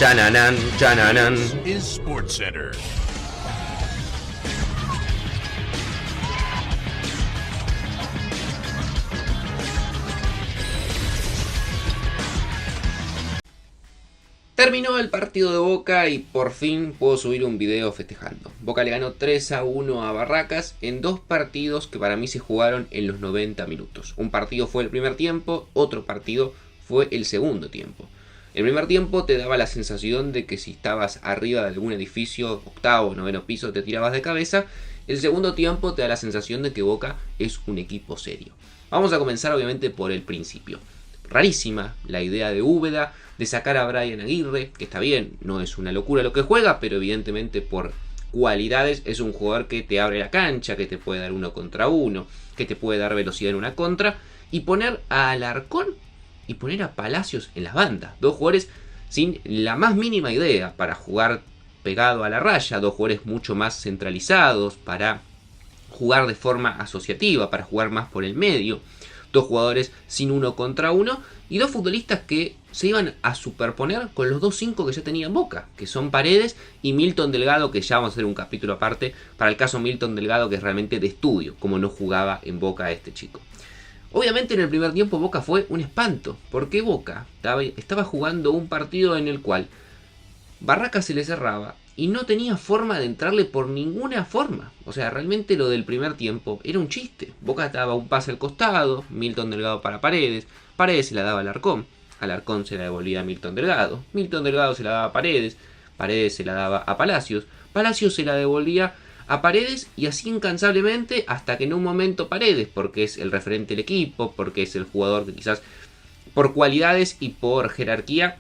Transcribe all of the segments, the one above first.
Chananán, chananán. Is SportsCenter. Terminó el partido de Boca y por fin puedo subir un video festejando. Boca le ganó 3-1 a Barracas en dos partidos que para mí se jugaron en los 90 minutos. Un partido fue el primer tiempo, otro partido fue el segundo tiempo. El primer tiempo te daba la sensación de que si estabas arriba de algún edificio, octavo o noveno piso, te tirabas de cabeza. El segundo tiempo te da la sensación de que Boca es un equipo serio. Vamos a comenzar obviamente por el principio. Rarísima la idea de Úbeda de sacar a Brian Aguirre, que está bien, no es una locura lo que juega, pero evidentemente por cualidades es un jugador que te abre la cancha, que te puede dar 1 contra 1, que te puede dar velocidad en una contra, y poner a Alarcón y poner a Palacios en las bandas. Dos jugadores sin la más mínima idea para jugar pegado a la raya, dos jugadores mucho más centralizados para jugar de forma asociativa, para jugar más por el medio. Dos jugadores sin 1 contra 1 y dos futbolistas que se iban a superponer con los 2-5 que ya tenía en Boca, que son Paredes y Milton Delgado, que ya vamos a hacer un capítulo aparte para el caso Milton Delgado, que es realmente de estudio, como no jugaba en Boca este chico. Obviamente en el primer tiempo Boca fue un espanto, porque Boca estaba jugando un partido en el cual Barracas se le cerraba y no tenía forma de entrarle por ninguna forma. O sea, realmente lo del primer tiempo era un chiste. Boca daba un pase al costado, Milton Delgado para Paredes, Paredes se la daba a Alarcón, Alarcón se la devolvía a Milton Delgado se la daba a Paredes, Paredes se la daba a Palacios, Palacios se la devolvía a Paredes y así incansablemente hasta que en un momento Paredes, porque es el referente del equipo, porque es el jugador que quizás por cualidades y por jerarquía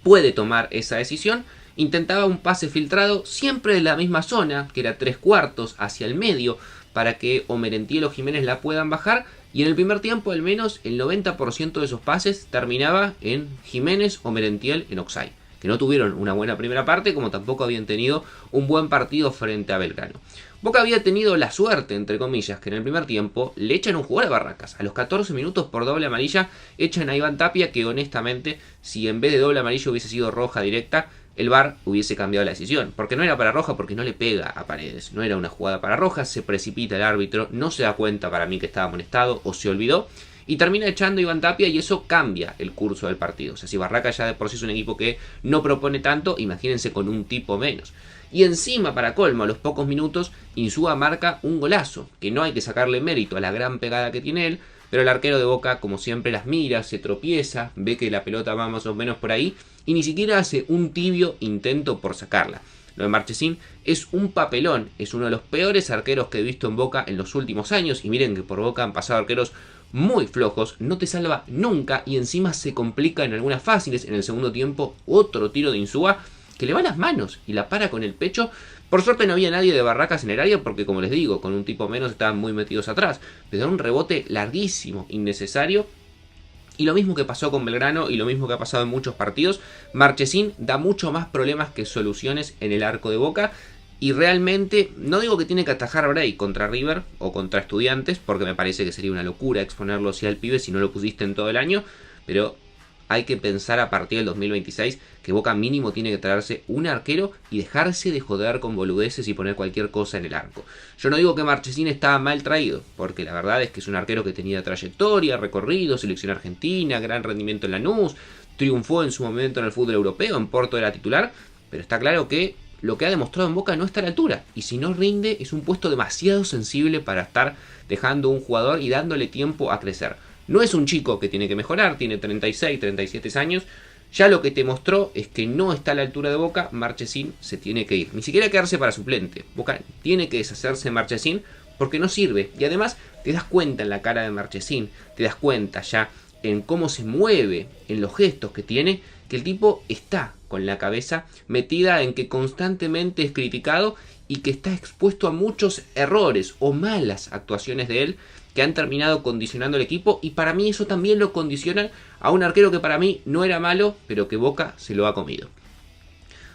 puede tomar esa decisión, intentaba un pase filtrado siempre de la misma zona, que era 3/4 hacia el medio, para que o Merentiel o Jiménez la puedan bajar, y en el primer tiempo al menos el 90% de esos pases terminaba en Jiménez o Merentiel en offside, que no tuvieron una buena primera parte, como tampoco habían tenido un buen partido frente a Belgrano. Boca había tenido la suerte, entre comillas, que en el primer tiempo le echan un jugador a Barracas. A los 14 minutos por doble amarilla echan a Iván Tapia, que honestamente, si en vez de doble amarilla hubiese sido roja directa, el VAR hubiese cambiado la decisión. Porque no era para roja, porque no le pega a Paredes. No era una jugada para roja, se precipita el árbitro, no se da cuenta para mí que estaba amonestado o se olvidó. Y termina echando a Iván Tapia y eso cambia el curso del partido. O sea, si Barracas ya de por sí es un equipo que no propone tanto, imagínense con un tipo menos. Y encima, para colmo, a los pocos minutos, Insúa marca un golazo, que no hay que sacarle mérito a la gran pegada que tiene él, pero el arquero de Boca, como siempre, las mira, se tropieza, ve que la pelota va más o menos por ahí, y ni siquiera hace un tibio intento por sacarla. Lo de Marchesín es un papelón, es uno de los peores arqueros que he visto en Boca en los últimos años, y miren que por Boca han pasado arqueros muy flojos, no te salva nunca, y encima se complica en algunas fáciles. En el segundo tiempo, otro tiro de Insúa, que le va a las manos y la para con el pecho. Por suerte no había nadie de Barracas en el área porque, como les digo, con un tipo menos estaban muy metidos atrás. Pero era un rebote larguísimo, innecesario. Y lo mismo que pasó con Belgrano y lo mismo que ha pasado en muchos partidos. Marchesín da mucho más problemas que soluciones en el arco de Boca. Y realmente, no digo que tiene que atajar a Bray contra River o contra Estudiantes, porque me parece que sería una locura exponerlo así al pibe si no lo pusiste en todo el año. Pero hay que pensar a partir del 2026 que Boca mínimo tiene que traerse un arquero y dejarse de joder con boludeces y poner cualquier cosa en el arco. Yo no digo que Marchesín estaba mal traído, porque la verdad es que es un arquero que tenía trayectoria, recorrido, selección argentina, gran rendimiento en Lanús, triunfó en su momento en el fútbol europeo, en Porto era titular, pero está claro que lo que ha demostrado en Boca no está a la altura, y si no rinde es un puesto demasiado sensible para estar dejando un jugador y dándole tiempo a crecer. No es un chico que tiene que mejorar, tiene 36, 37 años. Ya lo que te mostró es que no está a la altura de Boca. Marchesín se tiene que ir. Ni siquiera quedarse para suplente. Boca tiene que deshacerse de Marchesín porque no sirve. Y además te das cuenta en la cara de Marchesín, te das cuenta ya en cómo se mueve, en los gestos que tiene, que el tipo está con la cabeza metida en que constantemente es criticado y que está expuesto a muchos errores o malas actuaciones de él que han terminado condicionando el equipo, y para mí eso también lo condiciona a un arquero que para mí no era malo, pero que Boca se lo ha comido.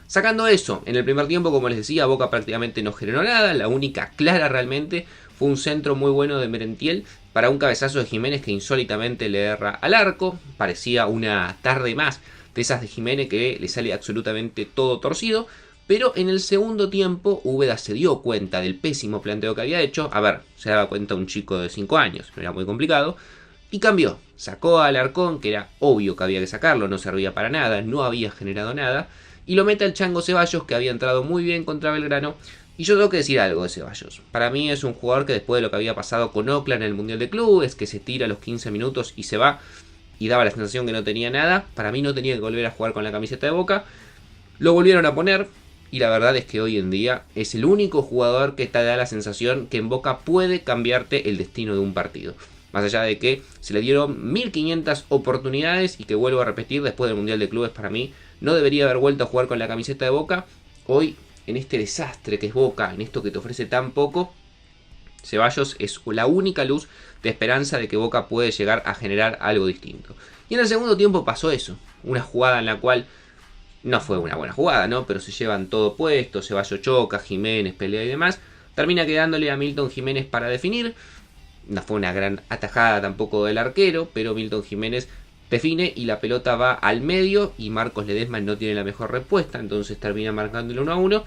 Sacando eso, en el primer tiempo, como les decía, Boca prácticamente no generó nada. La única clara realmente fue un centro muy bueno de Merentiel para un cabezazo de Jiménez que insólitamente le erra al arco. Parecía una tarde más de esas de Giménez que le sale absolutamente todo torcido. Pero en el segundo tiempo Úbeda se dio cuenta del pésimo planteo que había hecho. A ver, se daba cuenta un chico de 5 años, no era muy complicado. Y cambió, sacó a Alarcón, que era obvio que había que sacarlo, no servía para nada, no había generado nada. Y lo mete al Chango Ceballos, que había entrado muy bien contra Belgrano. Y yo tengo que decir algo de Ceballos. Para mí es un jugador que después de lo que había pasado con Oakland en el Mundial de Clubes, que se tira a los 15 minutos y se va, y daba la sensación que no tenía nada, para mí no tenía que volver a jugar con la camiseta de Boca. Lo volvieron a poner, y la verdad es que hoy en día es el único jugador que te da la sensación que en Boca puede cambiarte el destino de un partido. Más allá de que se le dieron 1500 oportunidades y que vuelvo a repetir, después del Mundial de Clubes para mí no debería haber vuelto a jugar con la camiseta de Boca. Hoy, en este desastre que es Boca, en esto que te ofrece tan poco, Ceballos es la única luz de esperanza de que Boca puede llegar a generar algo distinto. Y en el segundo tiempo pasó eso, una jugada en la cual no fue una buena jugada, ¿no? Pero se llevan todo puesto, Ceballos choca, Giménez pelea y demás. Termina quedándole a Milton Giménez para definir. No fue una gran atajada tampoco del arquero, pero Milton Giménez define y la pelota va al medio y Marcos Ledesma no tiene la mejor respuesta, entonces termina marcando el 1-1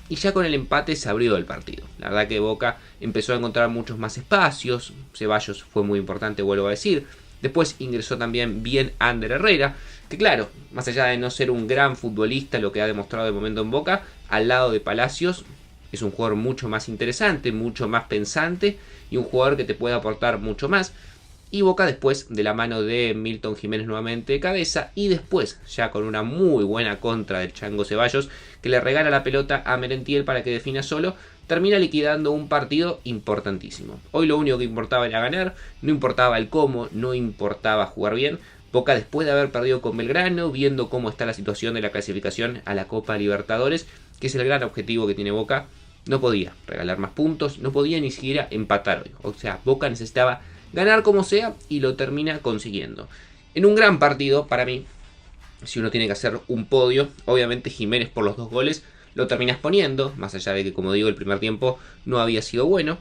y ya con el empate se abrió el partido. La verdad que Boca empezó a encontrar muchos más espacios, Ceballos fue muy importante, vuelvo a decir. Después ingresó también bien Ander Herrera, que claro, más allá de no ser un gran futbolista, lo que ha demostrado de momento en Boca, al lado de Palacios es un jugador mucho más interesante, mucho más pensante y un jugador que te puede aportar mucho más. Y Boca después de la mano de Milton Giménez nuevamente de cabeza y después ya con una muy buena contra del Chango Ceballos que le regala la pelota a Merentiel para que defina solo, termina liquidando un partido importantísimo. Hoy lo único que importaba era ganar, no importaba el cómo, no importaba jugar bien. Boca después de haber perdido con Belgrano, viendo cómo está la situación de la clasificación a la Copa Libertadores, que es el gran objetivo que tiene Boca, no podía regalar más puntos, no podía ni siquiera empatar hoy. O sea, Boca necesitaba ganar como sea y lo termina consiguiendo. En un gran partido para mí, si uno tiene que hacer un podio, obviamente Giménez por los 2 goles lo terminas poniendo, más allá de que como digo el primer tiempo no había sido bueno.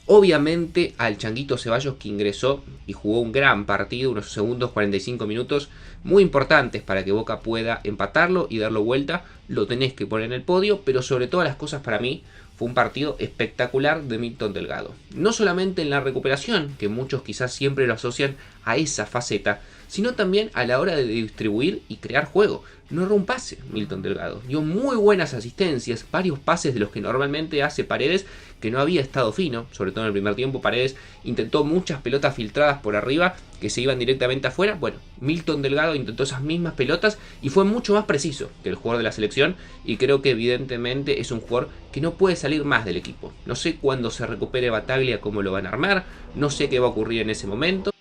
Obviamente al Changuito Ceballos que ingresó y jugó un gran partido, unos segundos 45 minutos muy importantes para que Boca pueda empatarlo y darlo vuelta, lo tenés que poner en el podio, pero sobre todas las cosas para mí fue un partido espectacular de Milton Delgado. No solamente en la recuperación, que muchos quizás siempre lo asocian a esa faceta, sino también a la hora de distribuir y crear juego. No erró un pase Milton Delgado, dio muy buenas asistencias, varios pases de los que normalmente hace Paredes, que no había estado fino, sobre todo en el primer tiempo. Paredes intentó muchas pelotas filtradas por arriba que se iban directamente afuera. Bueno, Milton Delgado intentó esas mismas pelotas y fue mucho más preciso que el jugador de la selección y creo que evidentemente es un jugador que no puede salir más del equipo. No sé cuándo se recupere Bataglia cómo lo van a armar, no sé qué va a ocurrir en ese momento.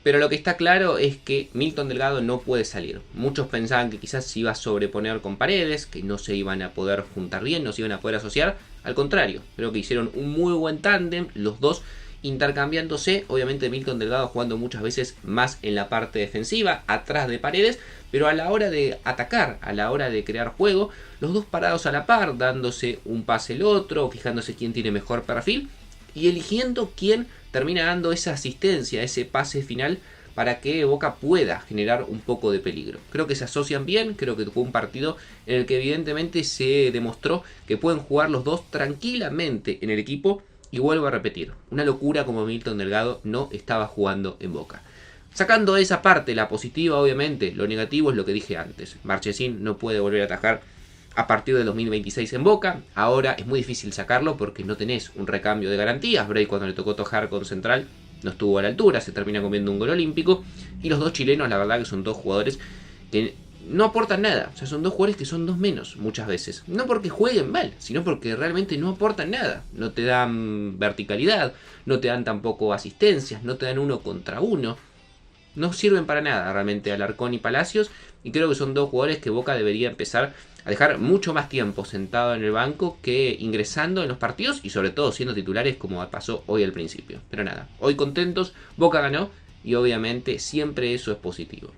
Pero lo que está claro es que Milton Delgado no puede salir. Muchos pensaban que quizás se iba a sobreponer con Paredes, que no se iban a poder juntar bien, no se iban a poder asociar. Al contrario, creo que hicieron un muy buen tándem, los dos intercambiándose. Obviamente Milton Delgado jugando muchas veces más en la parte defensiva, atrás de Paredes, pero a la hora de atacar, a la hora de crear juego, los dos parados a la par, dándose un pase el otro, fijándose quién tiene mejor perfil y eligiendo quién termina dando esa asistencia, ese pase final para que Boca pueda generar un poco de peligro. Creo que se asocian bien, creo que fue un partido en el que evidentemente se demostró que pueden jugar los dos tranquilamente en el equipo y vuelvo a repetir, una locura como Milton Delgado no estaba jugando en Boca. Sacando esa parte, la positiva obviamente, lo negativo es lo que dije antes, Marchesín no puede volver a atajar a partir del 2026 en Boca. Ahora es muy difícil sacarlo porque no tenés un recambio de garantías. Bray cuando le tocó tocar con Central no estuvo a la altura, se termina comiendo un gol olímpico. Y los dos chilenos la verdad que son dos jugadores que no aportan nada. O sea, son dos jugadores que son dos menos muchas veces. No porque jueguen mal, sino porque realmente no aportan nada. No te dan verticalidad, no te dan tampoco asistencias, no te dan 1 contra 1. No sirven para nada realmente Alarcón y Palacios. Y creo que son dos jugadores que Boca debería empezar a dejar mucho más tiempo sentado en el banco que ingresando en los partidos y sobre todo siendo titulares como pasó hoy al principio. Pero nada, hoy contentos, Boca ganó y obviamente siempre eso es positivo.